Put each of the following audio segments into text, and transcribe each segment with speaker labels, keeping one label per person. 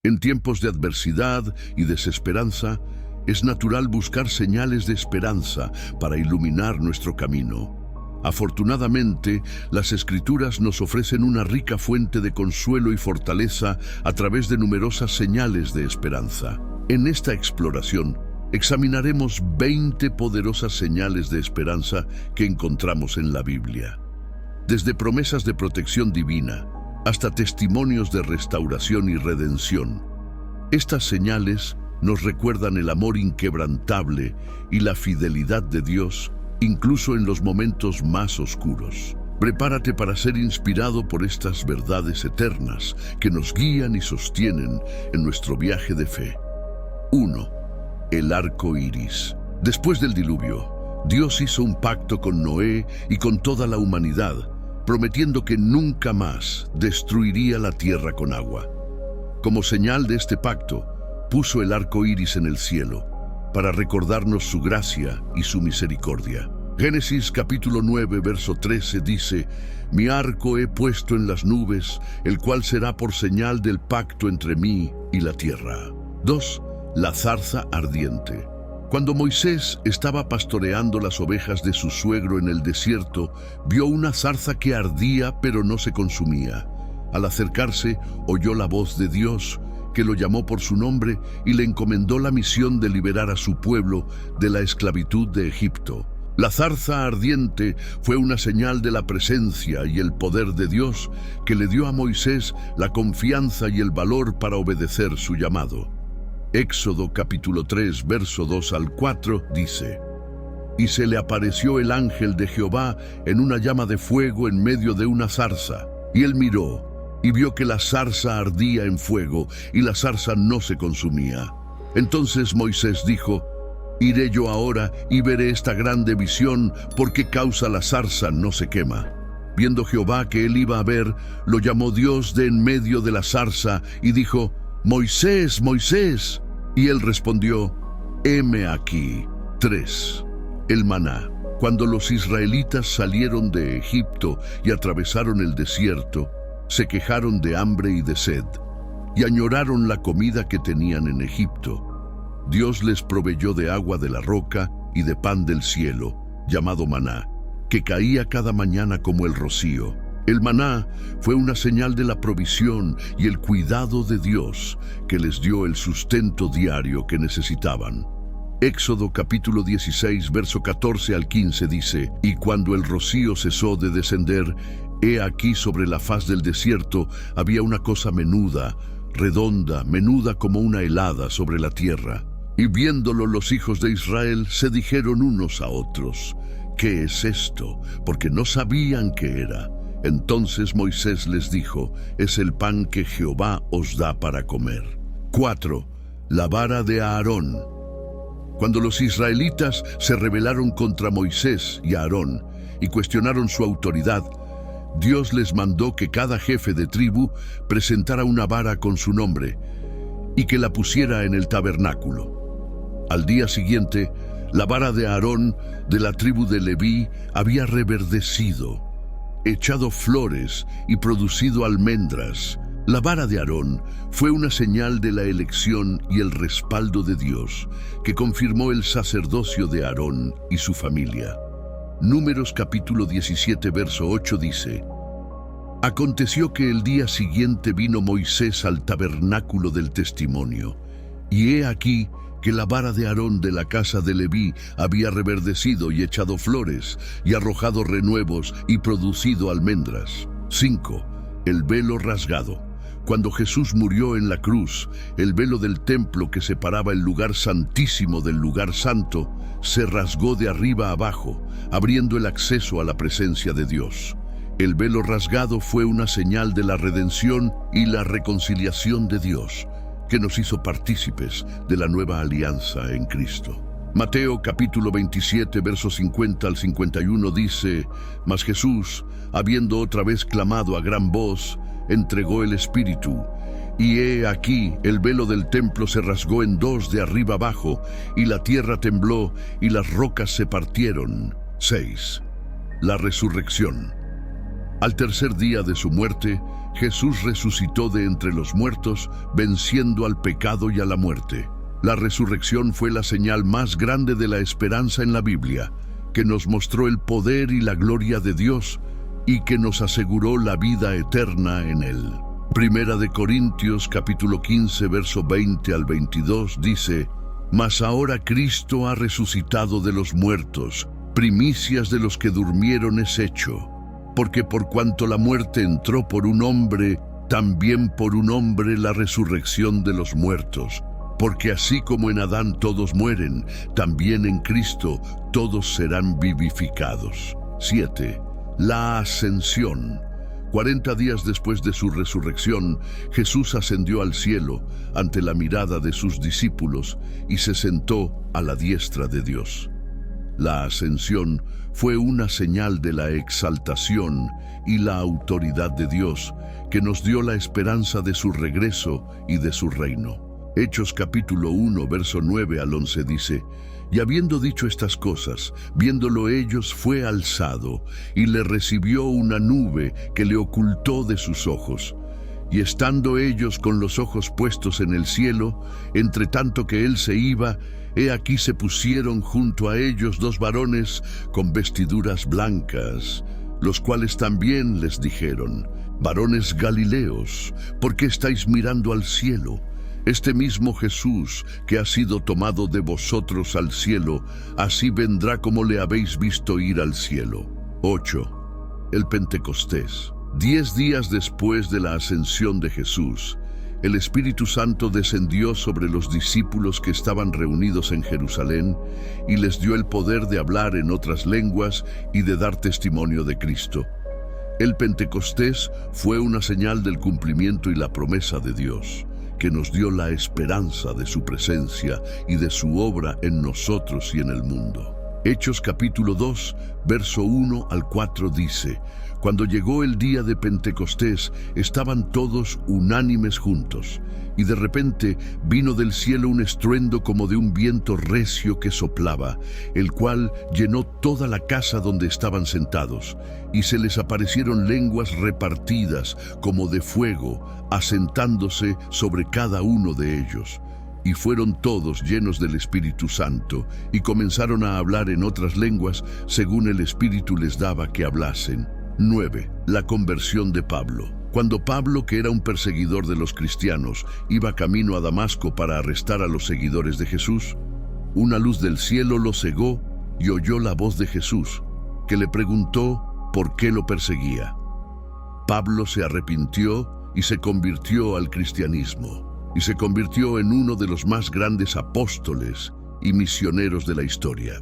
Speaker 1: En tiempos de adversidad y desesperanza, es natural buscar señales de esperanza para iluminar nuestro camino. Afortunadamente, las Escrituras nos ofrecen una rica fuente de consuelo y fortaleza a través de numerosas señales de esperanza. En esta exploración, examinaremos 20 poderosas señales de esperanza que encontramos en la Biblia. Desde promesas de protección divina hasta testimonios de restauración y redención. Estas señales nos recuerdan el amor inquebrantable y la fidelidad de Dios, incluso en los momentos más oscuros. Prepárate para ser inspirado por estas verdades eternas que nos guían y sostienen en nuestro viaje de fe. 1. El arco iris. Después del diluvio, Dios hizo un pacto con Noé y con toda la humanidad, prometiendo que nunca más destruiría la tierra con agua. Como señal de este pacto, puso el arco iris en el cielo, para recordarnos su gracia y su misericordia. Génesis capítulo 9, verso 13 dice: «Mi arco he puesto en las nubes, el cual será por señal del pacto entre mí y la tierra». 2. La zarza ardiente. Cuando Moisés estaba pastoreando las ovejas de su suegro en el desierto, vio una zarza que ardía pero no se consumía. Al acercarse, oyó la voz de Dios, que lo llamó por su nombre y le encomendó la misión de liberar a su pueblo de la esclavitud de Egipto. La zarza ardiente fue una señal de la presencia y el poder de Dios que le dio a Moisés la confianza y el valor para obedecer su llamado. Éxodo capítulo 3, verso 2 al 4 dice: «Y se le apareció el ángel de Jehová en una llama de fuego en medio de una zarza. Y él miró, y vio que la zarza ardía en fuego, y la zarza no se consumía. Entonces Moisés dijo: Iré yo ahora y veré esta grande visión, ¿por qué causa la zarza no se quema? Viendo Jehová que él iba a ver, lo llamó Dios de en medio de la zarza, y dijo: Moisés, Moisés. Y él respondió: heme aquí. 3. El maná. Cuando los israelitas salieron de Egipto y atravesaron el desierto, se quejaron de hambre y de sed, y añoraron la comida que tenían en Egipto. Dios les proveyó de agua de la roca y de pan del cielo, llamado maná, que caía cada mañana como el rocío. El maná fue una señal de la provisión y el cuidado de Dios, que les dio el sustento diario que necesitaban. Éxodo capítulo 16, verso 14 al 15 dice: Y cuando el rocío cesó de descender, he aquí sobre la faz del desierto había una cosa menuda, redonda, menuda como una helada sobre la tierra. Y viéndolo los hijos de Israel se dijeron unos a otros: ¿qué es esto? Porque no sabían qué era. Entonces Moisés les dijo: es el pan que Jehová os da para comer. 4. La vara de Aarón. Cuando los israelitas se rebelaron contra Moisés y Aarón y cuestionaron su autoridad, Dios les mandó que cada jefe de tribu presentara una vara con su nombre y que la pusiera en el tabernáculo. Al día siguiente, la vara de Aarón de la tribu de Leví había reverdecido, echado flores y producido almendras. La vara de Aarón fue una señal de la elección y el respaldo de Dios, que confirmó el sacerdocio de Aarón y su familia. Números capítulo 17, verso 8 dice: Aconteció que el día siguiente vino Moisés al tabernáculo del testimonio, y he aquí que la vara de Aarón de la casa de Leví había reverdecido y echado flores, y arrojado renuevos y producido almendras. 5. El velo rasgado. Cuando Jesús murió en la cruz, el velo del templo que separaba el lugar santísimo del lugar santo se rasgó de arriba abajo, abriendo el acceso a la presencia de Dios. El velo rasgado fue una señal de la redención y la reconciliación de Dios, que nos hizo partícipes de la nueva alianza en Cristo. Mateo capítulo 27, versos 50 al 51 dice: Mas Jesús, habiendo otra vez clamado a gran voz, entregó el Espíritu. Y he aquí, el velo del templo se rasgó en dos de arriba abajo, y la tierra tembló, y las rocas se partieron. 6. La resurrección. Al tercer día de su muerte, Jesús resucitó de entre los muertos, venciendo al pecado y a la muerte. La resurrección fue la señal más grande de la esperanza en la Biblia, que nos mostró el poder y la gloria de Dios y que nos aseguró la vida eterna en Él. Primera de Corintios capítulo 15, verso 20 al 22 dice: Mas ahora Cristo ha resucitado de los muertos, primicias de los que durmieron es hecho. Porque por cuanto la muerte entró por un hombre, también por un hombre la resurrección de los muertos. Porque así como en Adán todos mueren, también en Cristo todos serán vivificados. 7. La ascensión. 40 días después de su resurrección, Jesús ascendió al cielo ante la mirada de sus discípulos y se sentó a la diestra de Dios. La ascensión fue una señal de la exaltación y la autoridad de Dios, que nos dio la esperanza de su regreso y de su reino. Hechos capítulo 1, verso 9 al 11 dice: Y habiendo dicho estas cosas, viéndolo ellos, fue alzado, y le recibió una nube que le ocultó de sus ojos. Y estando ellos con los ojos puestos en el cielo, entre tanto que él se iba, he aquí se pusieron junto a ellos dos varones con vestiduras blancas, los cuales también les dijeron: Varones Galileos, ¿por qué estáis mirando al cielo? Este mismo Jesús, que ha sido tomado de vosotros al cielo, así vendrá como le habéis visto ir al cielo. 8. El Pentecostés. 10 días después de la ascensión de Jesús, el Espíritu Santo descendió sobre los discípulos que estaban reunidos en Jerusalén y les dio el poder de hablar en otras lenguas y de dar testimonio de Cristo. El Pentecostés fue una señal del cumplimiento y la promesa de Dios, que nos dio la esperanza de su presencia y de su obra en nosotros y en el mundo. Hechos capítulo 2, verso 1 al 4 dice: Cuando llegó el día de Pentecostés, estaban todos unánimes juntos, y de repente vino del cielo un estruendo como de un viento recio que soplaba, el cual llenó toda la casa donde estaban sentados, y se les aparecieron lenguas repartidas como de fuego, asentándose sobre cada uno de ellos. Y fueron todos llenos del Espíritu Santo, y comenzaron a hablar en otras lenguas, según el Espíritu les daba que hablasen. 9. La conversión de Pablo. Cuando Pablo, que era un perseguidor de los cristianos, iba camino a Damasco para arrestar a los seguidores de Jesús, una luz del cielo lo cegó y oyó la voz de Jesús, que le preguntó por qué lo perseguía. Pablo se arrepintió y se convirtió al cristianismo, y se convirtió en uno de los más grandes apóstoles y misioneros de la historia.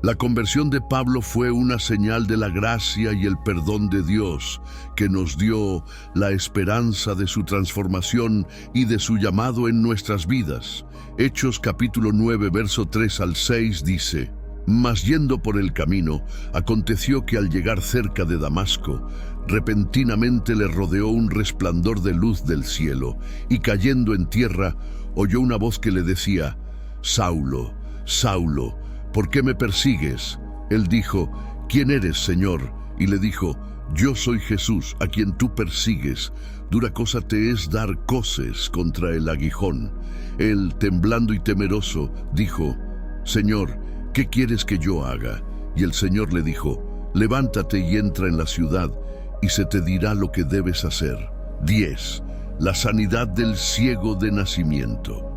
Speaker 1: La conversión de Pablo fue una señal de la gracia y el perdón de Dios, que nos dio la esperanza de su transformación y de su llamado en nuestras vidas. Hechos capítulo 9, verso 3 al 6 dice: Mas yendo por el camino, aconteció que al llegar cerca de Damasco, repentinamente le rodeó un resplandor de luz del cielo, y cayendo en tierra, oyó una voz que le decía: Saulo, Saulo, ¿por qué me persigues? Él dijo: ¿Quién eres, Señor? Y le dijo: Yo soy Jesús, a quien tú persigues. Dura cosa te es dar coces contra el aguijón. Él, temblando y temeroso, dijo: Señor, ¿qué quieres que yo haga? Y el Señor le dijo: Levántate y entra en la ciudad, y se te dirá lo que debes hacer. 10. La sanidad del ciego de nacimiento.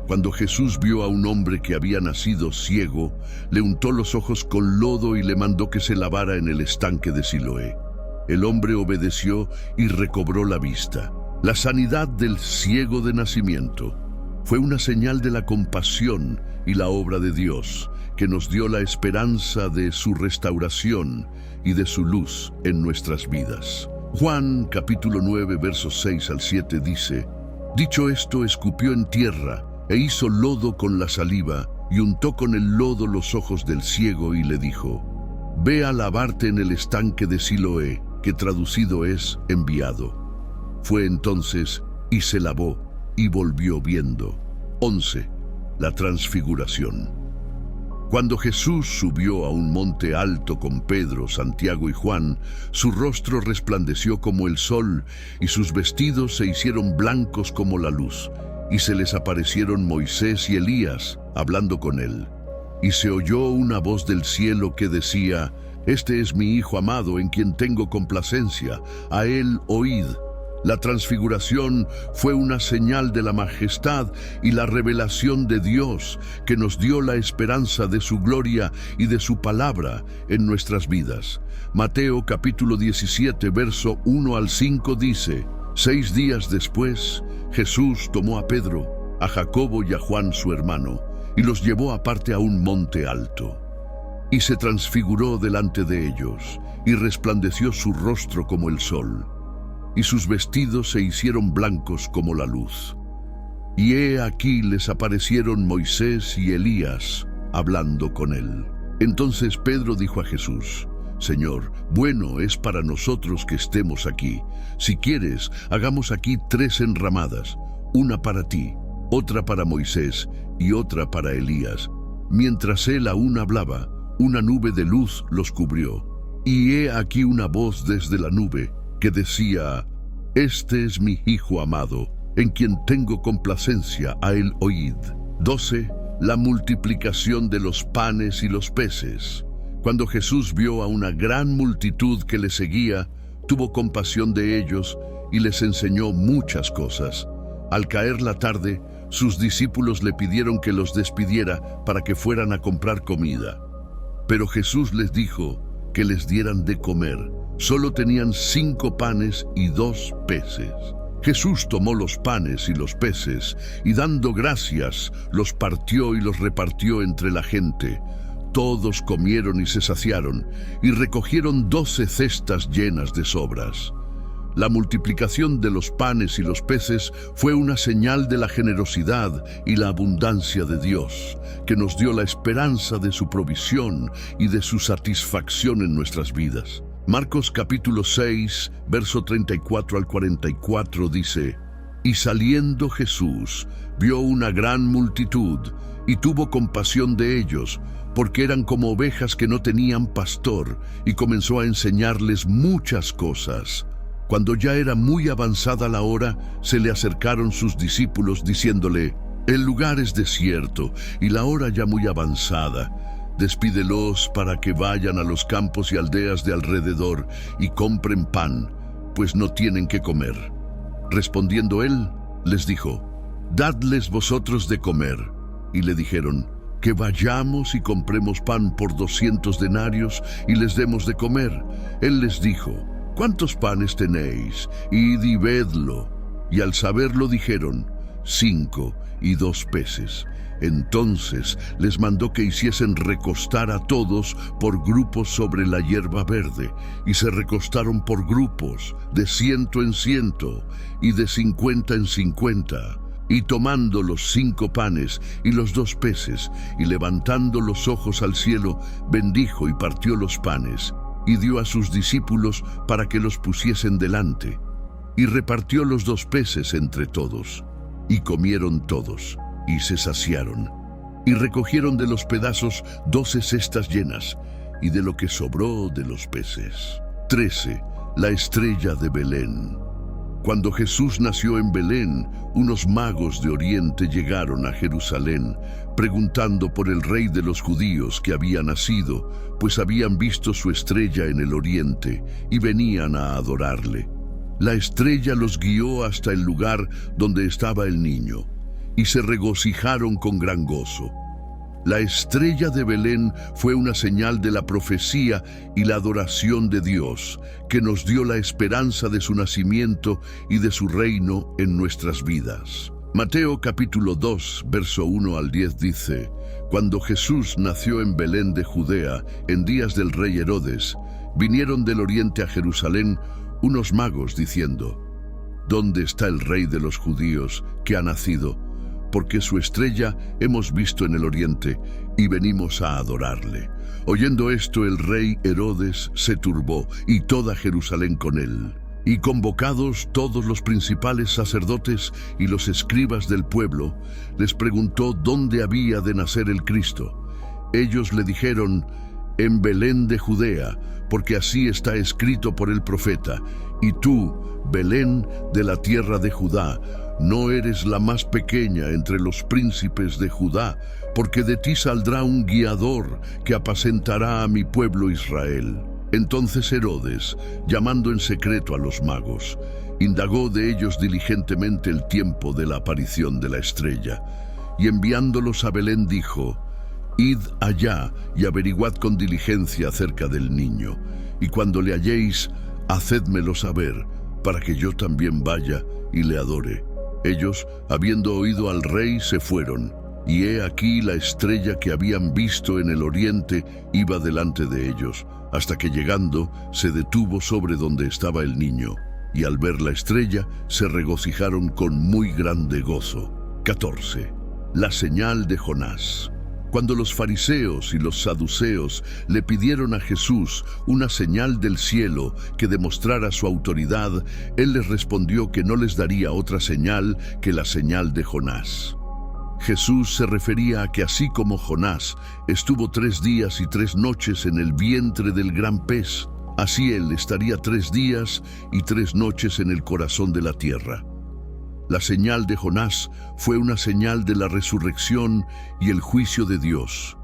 Speaker 1: Cuando Jesús vio a un hombre que había nacido ciego, le untó los ojos con lodo y le mandó que se lavara en el estanque de Siloé. El hombre obedeció y recobró la vista. La sanidad del ciego de nacimiento fue una señal de la compasión y la obra de Dios, que nos dio la esperanza de su restauración y de su luz en nuestras vidas. Juan capítulo 9, versos 6 al 7 dice: Dicho esto, escupió en tierra e hizo lodo con la saliva y untó con el lodo los ojos del ciego y le dijo: Ve a lavarte en el estanque de Siloé, que traducido es enviado. Fue entonces y se lavó y volvió viendo. 11. La transfiguración. Cuando Jesús subió a un monte alto con Pedro, Santiago y Juan, su rostro resplandeció como el sol y sus vestidos se hicieron blancos como la luz. Y se les aparecieron Moisés y Elías, hablando con él. Y se oyó una voz del cielo que decía: «Este es mi Hijo amado, en quien tengo complacencia, a él oíd». La transfiguración fue una señal de la majestad y la revelación de Dios, que nos dio la esperanza de su gloria y de su palabra en nuestras vidas. Mateo capítulo 17, verso 1 al 5 dice: 6 días después, Jesús tomó a Pedro, a Jacobo y a Juan su hermano, y los llevó aparte a un monte alto. Y se transfiguró delante de ellos, y resplandeció su rostro como el sol, y sus vestidos se hicieron blancos como la luz. Y he aquí les aparecieron Moisés y Elías, hablando con él. Entonces Pedro dijo a Jesús: «Señor, bueno es para nosotros que estemos aquí. Si quieres, hagamos aquí 3 enramadas, una para ti, otra para Moisés y otra para Elías». Mientras él aún hablaba, una nube de luz los cubrió. Y he aquí una voz desde la nube que decía: «Este es mi Hijo amado, en quien tengo complacencia, a él oíd». 12. La multiplicación de los panes y los peces. Cuando Jesús vio a una gran multitud que le seguía, tuvo compasión de ellos y les enseñó muchas cosas. Al caer la tarde, sus discípulos le pidieron que los despidiera para que fueran a comprar comida. Pero Jesús les dijo que les dieran de comer. Solo tenían 5 panes y 2 peces. Jesús tomó los panes y los peces, y dando gracias, los partió y los repartió entre la gente. Todos comieron y se saciaron, y recogieron 12 cestas llenas de sobras. La multiplicación de los panes y los peces fue una señal de la generosidad y la abundancia de Dios, que nos dio la esperanza de su provisión y de su satisfacción en nuestras vidas. Marcos capítulo 6, verso 34 al 44 dice: «Y saliendo Jesús, vio una gran multitud, y tuvo compasión de ellos, porque eran como ovejas que no tenían pastor, y comenzó a enseñarles muchas cosas». Cuando ya era muy avanzada la hora, se le acercaron sus discípulos diciéndole: «El lugar es desierto, y la hora ya muy avanzada. Despídelos para que vayan a los campos y aldeas de alrededor y compren pan, pues no tienen qué comer». Respondiendo él, les dijo: «Dadles vosotros de comer». Y le dijeron: «Que vayamos y compremos pan por 200 denarios y les demos de comer». Él les dijo: «¿Cuántos panes tenéis? Id y vedlo». Y al saberlo dijeron: 5 y 2 peces. Entonces les mandó que hiciesen recostar a todos por grupos sobre la hierba verde, y se recostaron por grupos, de 100 en 100, y de 50 en 50. Y tomando los 5 panes y los 2 peces, y levantando los ojos al cielo, bendijo y partió los panes, y dio a sus discípulos para que los pusiesen delante. Y repartió los 2 peces entre todos. Y comieron todos, y se saciaron. Y recogieron de los pedazos 12 cestas llenas, y de lo que sobró de los peces. 13. La estrella de Belén. Cuando Jesús nació en Belén, unos magos de Oriente llegaron a Jerusalén, preguntando por el rey de los judíos que había nacido, pues habían visto su estrella en el Oriente, y venían a adorarle. La estrella los guió hasta el lugar donde estaba el niño, y se regocijaron con gran gozo. La estrella de Belén fue una señal de la profecía y la adoración de Dios, que nos dio la esperanza de su nacimiento y de su reino en nuestras vidas. Mateo capítulo 2, verso 1 al 10 dice: «Cuando Jesús nació en Belén de Judea, en días del rey Herodes, vinieron del oriente a Jerusalén unos magos diciendo: ¿Dónde está el rey de los judíos que ha nacido? Porque su estrella hemos visto en el oriente y venimos a adorarle». Oyendo esto, el rey Herodes se turbó, y toda Jerusalén con él. Y convocados todos los principales sacerdotes y los escribas del pueblo, les preguntó dónde había de nacer el Cristo. Ellos le dijeron: en Belén de Judea, porque así está escrito por el profeta: y tú, Belén de la tierra de Judá, no eres la más pequeña entre los príncipes de Judá, porque de ti saldrá un guiador que apacentará a mi pueblo Israel. Entonces Herodes, llamando en secreto a los magos, indagó de ellos diligentemente el tiempo de la aparición de la estrella, y enviándolos a Belén dijo: id allá y averiguad con diligencia acerca del niño, y cuando le halléis, hacédmelo saber, para que yo también vaya y le adore. Ellos, habiendo oído al rey, se fueron, y he aquí la estrella que habían visto en el oriente iba delante de ellos, hasta que llegando se detuvo sobre donde estaba el niño, y al ver la estrella se regocijaron con muy grande gozo. 14. La señal de Jonás. Cuando los fariseos y los saduceos le pidieron a Jesús una señal del cielo que demostrara su autoridad, él les respondió que no les daría otra señal que la señal de Jonás. Jesús se refería a que así como Jonás estuvo 3 días y 3 noches en el vientre del gran pez, así él estaría 3 días y 3 noches en el corazón de la tierra. La señal de Jonás fue una señal de la resurrección y el juicio de Dios,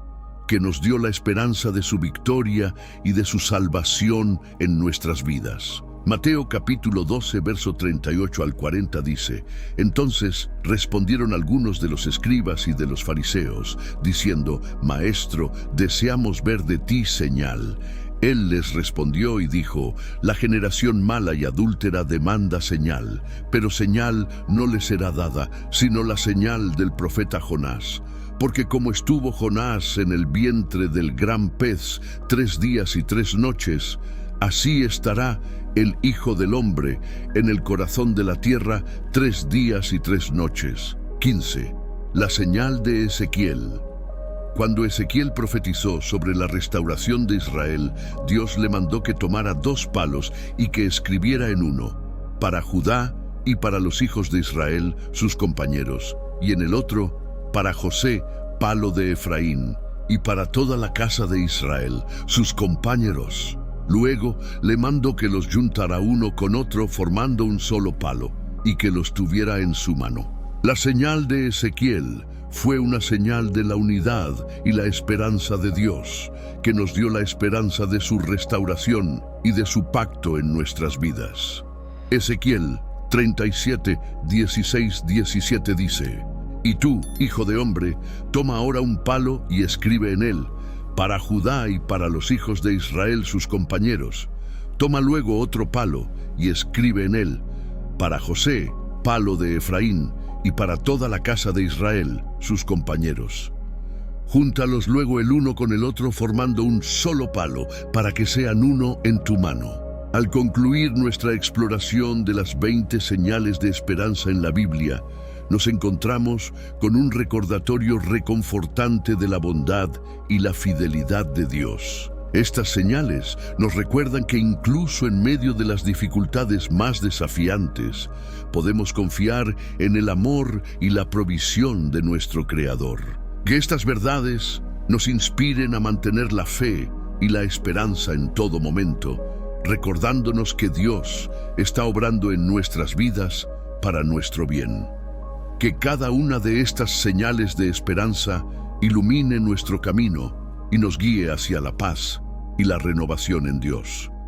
Speaker 1: que nos dio la esperanza de su victoria y de su salvación en nuestras vidas. Mateo capítulo 12, verso 38 al 40 dice: entonces respondieron algunos de los escribas y de los fariseos, diciendo: Maestro, deseamos ver de ti señal. Él les respondió y dijo: la generación mala y adúltera demanda señal, pero señal no le será dada, sino la señal del profeta Jonás. Porque como estuvo Jonás en el vientre del gran pez 3 días y 3 noches, así estará el Hijo del Hombre en el corazón de la tierra 3 días y 3 noches. 15. La señal de Ezequiel. Cuando Ezequiel profetizó sobre la restauración de Israel, Dios le mandó que tomara 2 palos y que escribiera en uno: para Judá y para los hijos de Israel, sus compañeros, y en el otro: para José, palo de Efraín, y para toda la casa de Israel, sus compañeros. Luego le mandó que los juntara uno con otro formando un solo palo, y que los tuviera en su mano. La señal de Ezequiel fue una señal de la unidad y la esperanza de Dios, que nos dio la esperanza de su restauración y de su pacto en nuestras vidas. Ezequiel 37, 16, 17 dice: y tú, hijo de hombre, toma ahora un palo y escribe en él: para Judá y para los hijos de Israel sus compañeros. Toma luego otro palo y escribe en él: para José, palo de Efraín, y para toda la casa de Israel, sus compañeros. Júntalos luego el uno con el otro formando un solo palo, para que sean uno en tu mano. Al concluir nuestra exploración de las 20 señales de esperanza en la Biblia, nos encontramos con un recordatorio reconfortante de la bondad y la fidelidad de Dios. Estas señales nos recuerdan que incluso en medio de las dificultades más desafiantes, podemos confiar en el amor y la provisión de nuestro Creador. Que estas verdades nos inspiren a mantener la fe y la esperanza en todo momento, recordándonos que Dios está obrando en nuestras vidas para nuestro bien. Que cada una de estas señales de esperanza ilumine nuestro camino y nos guíe hacia la paz y la renovación en Dios.